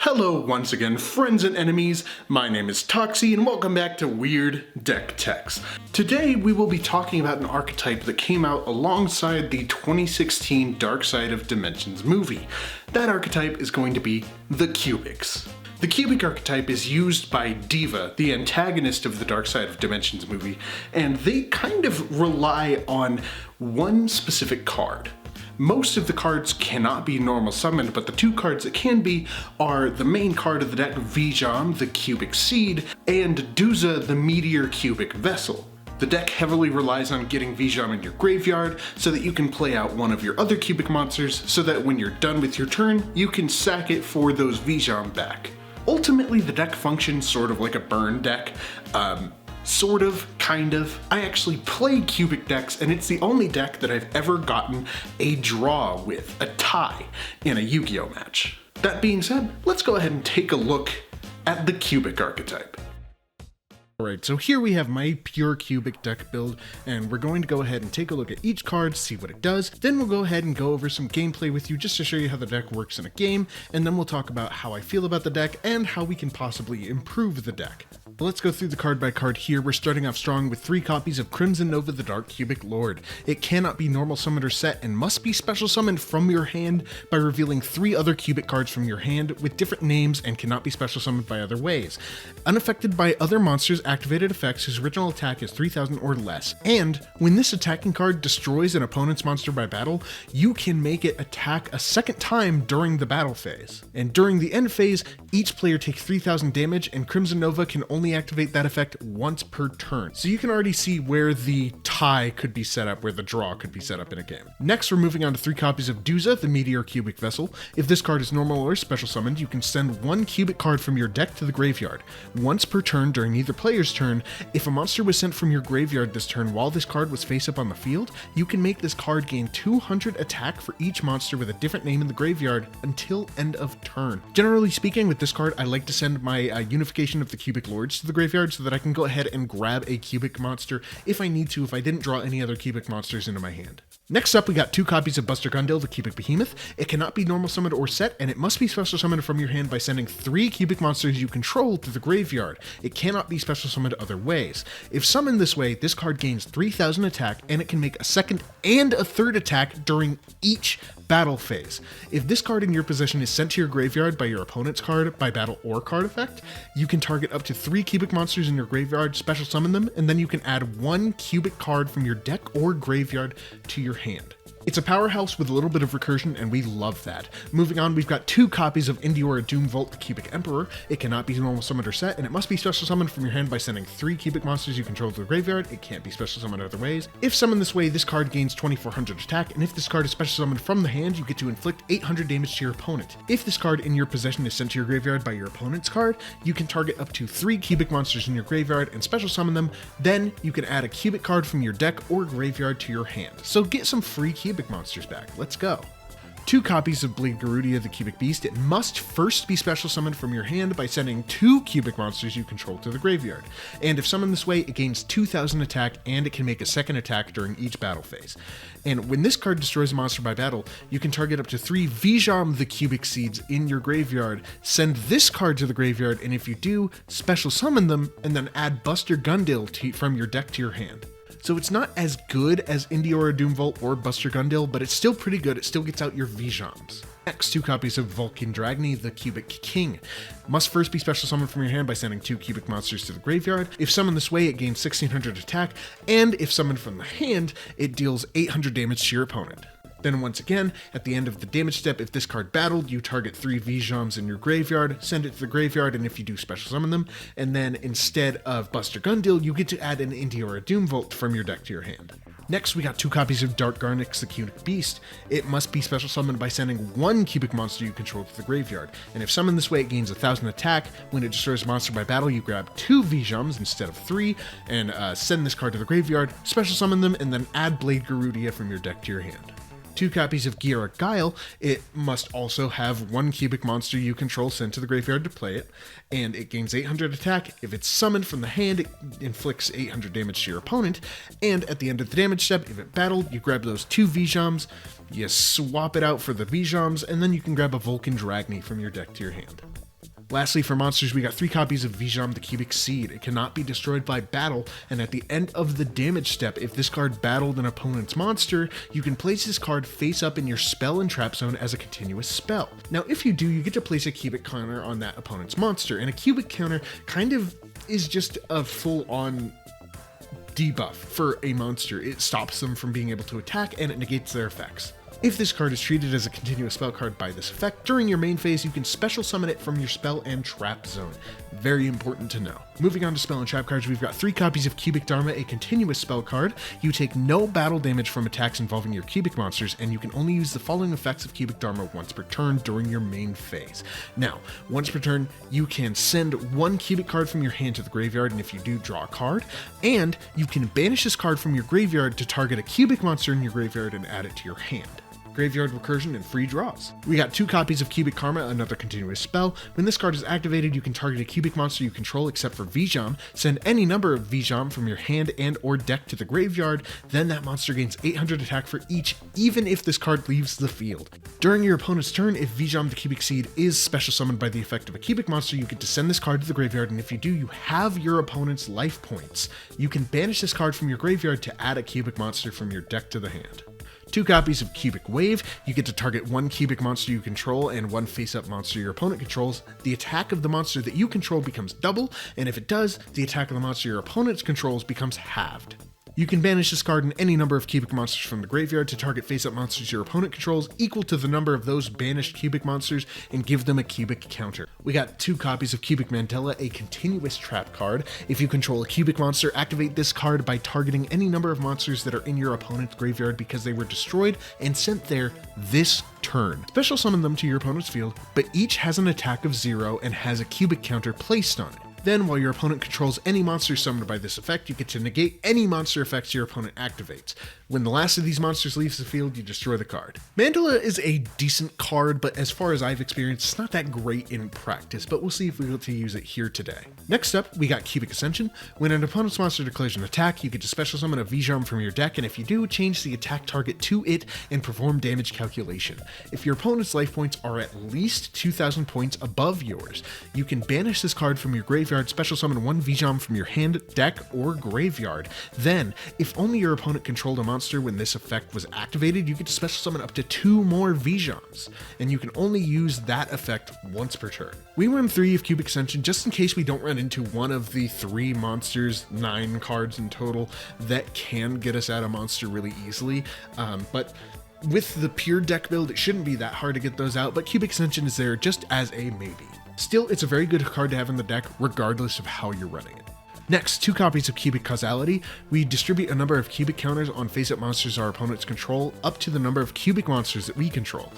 Hello once again, friends and enemies. My name is Toxy and welcome back to Weird Deck Techs. Today we will be talking about an archetype that came out alongside the 2016 Dark Side of Dimensions movie. That archetype is going to be the Cubics. The Cubic archetype is used by Diva, the antagonist of the Dark Side of Dimensions movie, and they kind of rely on one specific card. Most of the cards cannot be normal summoned, but the two cards that can be are the main card of the deck, yugioh, the Cubic Seed, and Duza, the Meteor Cubic Vessel. The deck heavily relies on getting yugioh in your graveyard so that you can play out one of your other Cubic monsters so that when you're done with your turn, you can sack it for those yugioh back. Ultimately, the deck functions sort of like a burn deck. Sort of, kind of. I actually play Cubic decks, and it's the only deck that I've ever gotten a draw with, a tie, in a Yu-Gi-Oh match. That being said, let's go ahead and take a look at the Cubic archetype. Alright, so here we have my pure Cubic deck build, and we're going to go ahead and take a look at each card, see what it does, then we'll go ahead and go over some gameplay with you just to show you how the deck works in a game, and then we'll talk about how I feel about the deck and how we can possibly improve the deck. Let's go through the card by card here. We're starting off strong with 3 copies of Crimson Nova the Dark Cubic Lord. It cannot be normal summoned or set and must be special summoned from your hand by revealing 3 other Cubic cards from your hand with different names and cannot be special summoned by other ways. Unaffected by other monsters' activated effects whose original attack is 3000 or less. And when this attacking card destroys an opponent's monster by battle, you can make it attack a second time during the battle phase. And during the end phase, each player takes 3000 damage and Crimson Nova can only activate that effect once per turn. So you can already see where the tie could be set up, where the draw could be set up in a game. Next, we're moving on to 3 copies of Duza, the Meteor Cubic Vessel. If this card is normal or special summoned, you can send 1 Cubic card from your deck to the graveyard. Once per turn during either player's turn, if a monster was sent from your graveyard this turn while this card was face up on the field, you can make this card gain 200 attack for each monster with a different name in the graveyard until end of turn. Generally speaking, with this card, I like to send my Unification of the Cubic Lords to the graveyard so that I can go ahead and grab a Cubic monster if I need to, if I didn't draw any other Cubic monsters into my hand. Next up, we got 2 copies of Buster Gundil, the Cubic Behemoth. It cannot be normal summoned or set, and it must be special summoned from your hand by sending 3 Cubic monsters you control to the graveyard. It cannot be special summoned other ways. If summoned this way, this card gains 3000 attack, and it can make a second and a third attack during each battle phase. If this card in your possession is sent to your graveyard by your opponent's card by battle or card effect, you can target up to 3 Cubic monsters in your graveyard, special summon them, and then you can add 1 Cubic card from your deck or graveyard to your hand. It's a powerhouse with a little bit of recursion, and we love that. Moving on, we've got 2 copies of Indiora Doomvault, the Cubic Emperor. It cannot be normal summoned or set, and it must be special summoned from your hand by sending 3 Cubic monsters you control to the graveyard. It can't be special summoned other ways. If summoned this way, this card gains 2400 attack, and if this card is special summoned from the hand, you get to inflict 800 damage to your opponent. If this card in your possession is sent to your graveyard by your opponent's card, you can target up to 3 Cubic monsters in your graveyard and special summon them. Then you can add a Cubic card from your deck or graveyard to your hand. So get some free Cubic monsters back. Let's go. 2 copies of Blade Garudia, the Cubic Beast. It must first be special summoned from your hand by sending 2 Cubic monsters you control to the graveyard. And if summoned this way, it gains 2000 attack and it can make a second attack during each battle phase. And when this card destroys a monster by battle, you can target up to 3 yugioh the Cubic Seeds in your graveyard, send this card to the graveyard, and if you do, special summon them, and then add Buster Gundil from your deck to your hand. So it's not as good as Indiora Doomvault or Buster Gundil, but it's still pretty good. It still gets out your yugiohs. Next, 2 copies of Vulcan Dragny, the Cubic King. Must first be special summoned from your hand by sending 2 Cubic monsters to the graveyard. If summoned this way, it gains 1600 attack, and if summoned from the hand, it deals 800 damage to your opponent. Then once again, at the end of the damage step, if this card battled, you target 3 yugiohs in your graveyard, send it to the graveyard, and if you do, special summon them. And then instead of Buster Gundil, you get to add an Indiora Doomvault from your deck to your hand. Next, we got 2 copies of Dark Garnix, the Cubic Beast. It must be special summoned by sending 1 Cubic monster you control to the graveyard. And if summoned this way, it gains 1000 attack. When it destroys a monster by battle, you grab 2 yugiohs instead of 3, and send this card to the graveyard, special summon them, and then add Blade Garudia from your deck to your hand. 2 copies of Giara Guile. It must also have 1 Cubic monster you control sent to the graveyard to play it, and it gains 800 attack. If it's summoned from the hand, it inflicts 800 damage to your opponent, and at the end of the damage step, if it battled, you grab those 2 yugiohs, you swap it out for the yugiohs, and then you can grab a Vulcan Dragny from your deck to your hand. Lastly, for monsters, we got 3 copies of Vijam the Cubic Seed. It cannot be destroyed by battle, and at the end of the damage step, if this card battled an opponent's monster, you can place this card face up in your spell and trap zone as a continuous spell. Now, if you do, you get to place a cubic counter on that opponent's monster, and a cubic counter kind of is just a full-on debuff for a monster. It stops them from being able to attack, and it negates their effects. If this card is treated as a continuous spell card by this effect, during your main phase, you can special summon it from your spell and trap zone. Very important to know. Moving on to spell and trap cards, we've got 3 copies of Cubic Dharma, a continuous spell card. You take no battle damage from attacks involving your cubic monsters, and you can only use the following effects of Cubic Dharma once per turn during your main phase. Now, once per turn, you can send 1 cubic card from your hand to the graveyard, and if you do, draw a card, and you can banish this card from your graveyard to target a cubic monster in your graveyard and add it to your hand. Graveyard recursion and free draws. We got 2 copies of Cubic Karma, another continuous spell. When this card is activated, you can target a cubic monster you control except for Vijam, send any number of Vijam from your hand and or deck to the graveyard, then that monster gains 800 attack for each, even if this card leaves the field. During your opponent's turn, if Vijam the Cubic Seed is special summoned by the effect of a cubic monster, you get to send this card to the graveyard, and if you do, you have your opponent's life points. You can banish this card from your graveyard to add a cubic monster from your deck to the hand. 2 copies of Cubic Wave. You get to target 1 cubic monster you control and 1 face-up monster your opponent controls. The attack of the monster that you control becomes double, and if it does, the attack of the monster your opponent controls becomes halved. You can banish this card in any number of cubic monsters from the graveyard to target face-up monsters your opponent controls equal to the number of those banished cubic monsters and give them a cubic counter. We got 2 copies of Cubic Mandela, a continuous trap card. If you control a cubic monster, activate this card by targeting any number of monsters that are in your opponent's graveyard because they were destroyed and sent there this turn. Special summon them to your opponent's field, but each has an attack of 0 and has a cubic counter placed on it. Then, while your opponent controls any monster summoned by this effect, you get to negate any monster effects your opponent activates. When the last of these monsters leaves the field, you destroy the card. Mandala is a decent card, but as far as I've experienced, it's not that great in practice, but we'll see if we get to use it here today. Next up, we got Cubic Ascension. When an opponent's monster declares an attack, you get to special summon a Vijam from your deck, and if you do, change the attack target to it and perform damage calculation. If your opponent's life points are at least 2,000 points above yours, you can banish this card from your graveyard, special summon 1 Vijam from your hand, deck, or graveyard. Then, if only your opponent controlled a monster when this effect was activated, you get to special summon up to 2 more Vijams, and you can only use that effect once per turn. We run 3 of Cubic Ascension just in case we don't run into one of the 3 monsters, 9 cards in total, that can get us out of monster really easily, but with the pure deck build, it shouldn't be that hard to get those out, but Cubic Ascension is there just as a maybe. Still, it's a very good card to have in the deck, regardless of how you're running it. Next, 2 copies of Cubic Causality. We distribute a number of cubic counters on face-up monsters our opponents control, up to the number of cubic monsters that we control.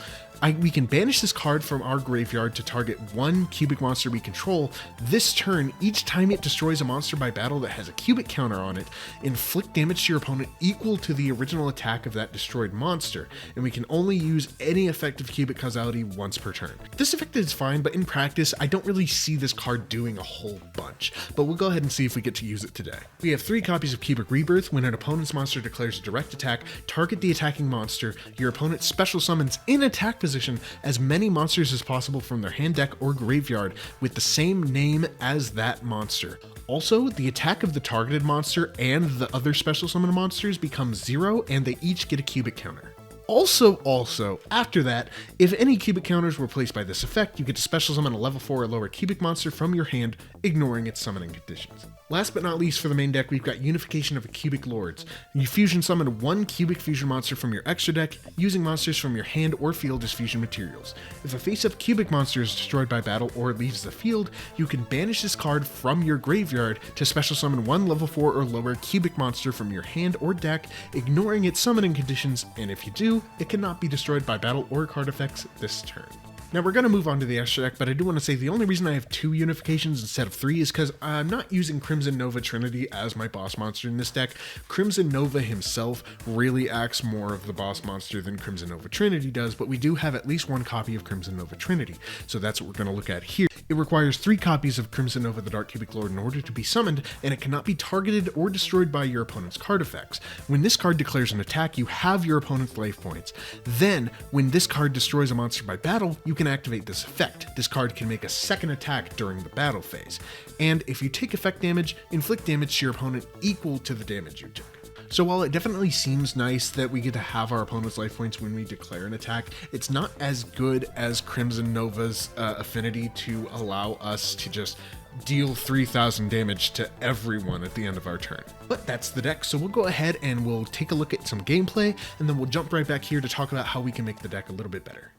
We can banish this card from our graveyard to target 1 cubic monster we control. This turn, each time it destroys a monster by battle that has a cubic counter on it, inflict damage to your opponent equal to the original attack of that destroyed monster, and we can only use any effect of Cubic Causality once per turn. This effect is fine, but in practice, I don't really see this card doing a whole bunch, but we'll go ahead and see if we get to use it today. We have 3 copies of Cubic Rebirth. When an opponent's monster declares a direct attack, target the attacking monster. Your opponent special summons in attack position as many monsters as possible from their hand, deck, or graveyard with the same name as that monster. Also, the attack of the targeted monster and the other special summon monsters becomes 0, and they each get a cubic counter. Also, after that, if any cubic counters were placed by this effect, you get to special summon a level 4 or lower cubic monster from your hand, ignoring its summoning conditions. Last but not least, for the main deck, we've got Unification of Cubic Lords. You fusion summon 1 cubic fusion monster from your extra deck, using monsters from your hand or field as fusion materials. If a face-up cubic monster is destroyed by battle or leaves the field, you can banish this card from your graveyard to special summon 1 level 4 or lower cubic monster from your hand or deck, ignoring its summoning conditions, and if you do, it cannot be destroyed by battle or card effects this turn. Now we're going to move on to the extra deck, but I do want to say the only reason I have 2 unifications instead of 3 is because I'm not using Crimson Nova Trinity as my boss monster in this deck. Crimson Nova himself really acts more of the boss monster than Crimson Nova Trinity does, but we do have at least 1 copy of Crimson Nova Trinity, so that's what we're going to look at here. It requires 3 copies of Crimson Nova the Dark Cubic Lord in order to be summoned, and it cannot be targeted or destroyed by your opponent's card effects. When this card declares an attack, you have your opponent's life points. Then, when this card destroys a monster by battle, you can activate this effect. This card can make a second attack during the battle phase. And if you take effect damage, inflict damage to your opponent equal to the damage you took. So while it definitely seems nice that we get to have our opponent's life points when we declare an attack, it's not as good as Crimson Nova's affinity to allow us to just deal 3,000 damage to everyone at the end of our turn. But that's the deck, so we'll go ahead and we'll take a look at some gameplay, and then we'll jump right back here to talk about how we can make the deck a little bit better.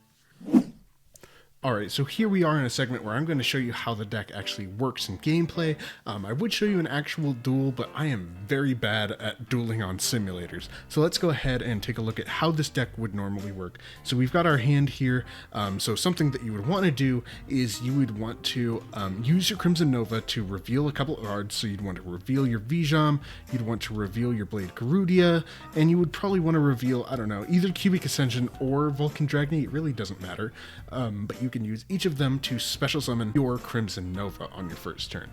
Alright, so here we are in a segment where I'm going to show you how the deck actually works in gameplay. I would show you an actual duel, but I am very bad at dueling on simulators. So let's go ahead and take a look at how this deck would normally work. So we've got our hand here. So something that you would want to do is you would want to use your Crimson Nova to reveal a couple of cards. So you'd want to reveal your Vijam, you'd want to reveal your Blade Garudia, and you would probably want to reveal, I don't know, either Cubic Ascension or Vulcan Dragny. It really doesn't matter. But you can use each of them to special summon your Crimson Nova on your first turn.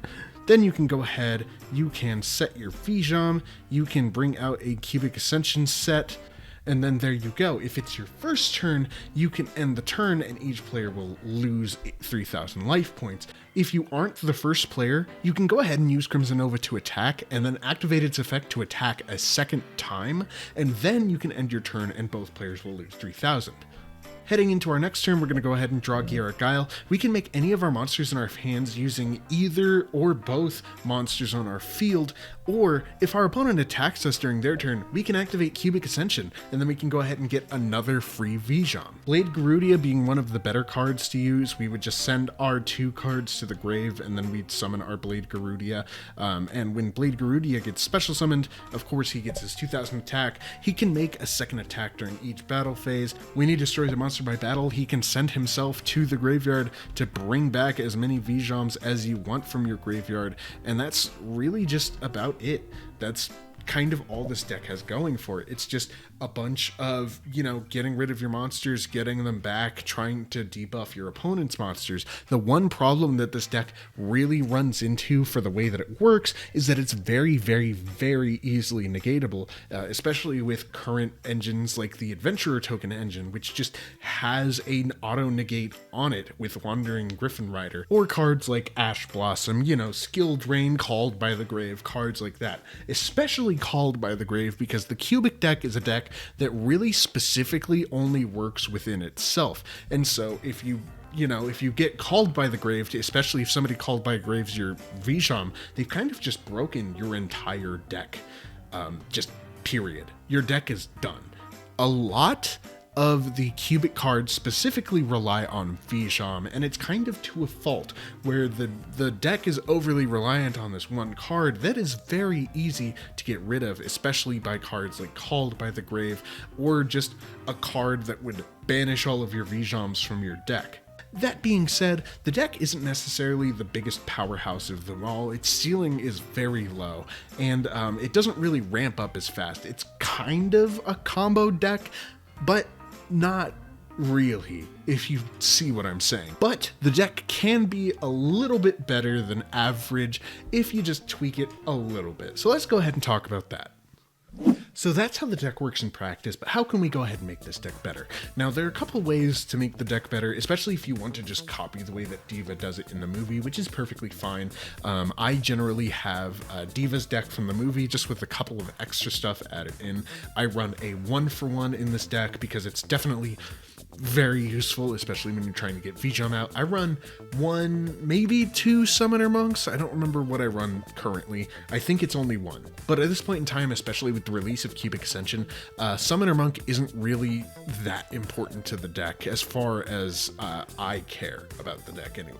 Then you can go ahead, you can set your Vijam, you can bring out a Cubic Ascension set, and then there you go. If it's your first turn, you can end the turn and each player will lose 3,000 life points. If you aren't the first player, you can go ahead and use Crimson Nova to attack and then activate its effect to attack a second time, and then you can end your turn and both players will lose 3,000. Heading into our next turn, we're going to go ahead and draw Garrett Guile. We can make any of our monsters in our hands using either or both monsters on our field, or if our opponent attacks us during their turn, we can activate Cubic Ascension, and then we can go ahead and get another free Vijam. Blade Garudia being one of the better cards to use, we would just send our 2 cards to the grave, and then we'd summon our Blade Garudia. And when Blade Garudia gets special summoned, of course he gets his 2,000 attack. He can make a second attack during each battle phase. When he destroys a monster by battle, he can send himself to the graveyard to bring back as many Vijams as you want from your graveyard, and that's really just about it. That's kind of all this deck has going for it. It's just a bunch of, getting rid of your monsters, getting them back, trying to debuff your opponent's monsters. The one problem that this deck really runs into for the way that it works is that it's very, very, very easily negatable, especially with current engines like the Adventurer token engine, which just has an auto-negate on it with Wandering Griffin Rider, or cards like Ash Blossom, Skill Drain, Called by the Grave, cards like that. Especially Called by the Grave, because the Cubic deck is a deck that really specifically only works within itself. And so if you get Called by the Grave, especially if somebody Called by Grave's your Vijam, they've kind of just broken your entire deck. Just period. Your deck is done. A lot of the Cubic cards specifically rely on Vijam, and it's kind of to a fault, where the deck is overly reliant on this one card that is very easy to get rid of, especially by cards like Called by the Grave, or just a card that would banish all of your Vijams from your deck. That being said, the deck isn't necessarily the biggest powerhouse of them all. Its ceiling is very low, and it doesn't really ramp up as fast. It's kind of a combo deck, but not really, if you see what I'm saying. But the deck can be a little bit better than average if you just tweak it a little bit. So let's go ahead and talk about that. So that's how the deck works in practice, but how can we go ahead and make this deck better? Now, there are a couple ways to make the deck better, especially if you want to just copy the way that Diva does it in the movie, which is perfectly fine. I generally have Diva's deck from the movie, just with a couple of extra stuff added in. I run a 1-for-1 in this deck because it's definitely very useful, especially when you're trying to get Vijam out. I run 1, maybe 2 Summoner Monks. I don't remember what I run currently. I think it's only 1. But at this point in time, especially with the release of Cubic Ascension, Summoner Monk isn't really that important to the deck as far as I care about the deck anyway.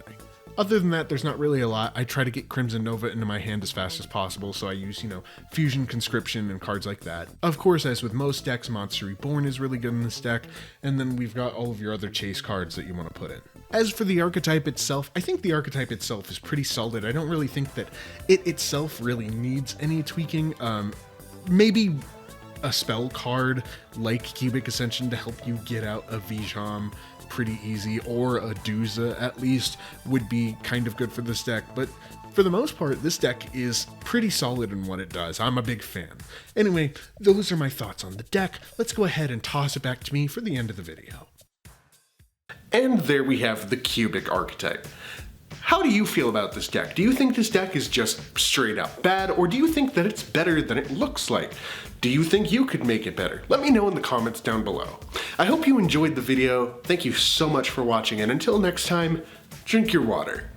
Other than that, there's not really a lot. I try to get Crimson Nova into my hand as fast as possible, so I use, Fusion Conscription and cards like that. Of course, as with most decks, Monster Reborn is really good in this deck, and then we've got all of your other chase cards that you want to put in. As for the archetype itself, I think the archetype itself is pretty solid. I don't really think that it itself really needs any tweaking. Maybe a spell card like Cubic Ascension to help you get out a Vijam pretty easy, or a Duza at least, would be kind of good for this deck, but for the most part, this deck is pretty solid in what it does. I'm a big fan. Anyway, those are my thoughts on the deck. Let's go ahead and toss it back to me for the end of the video. And there we have the Cubic archetype. How do you feel about this deck? Do you think this deck is just straight up bad, or do you think that it's better than it looks like? Do you think you could make it better? Let me know in the comments down below. I hope you enjoyed the video. Thank you so much for watching, and until next time, drink your water.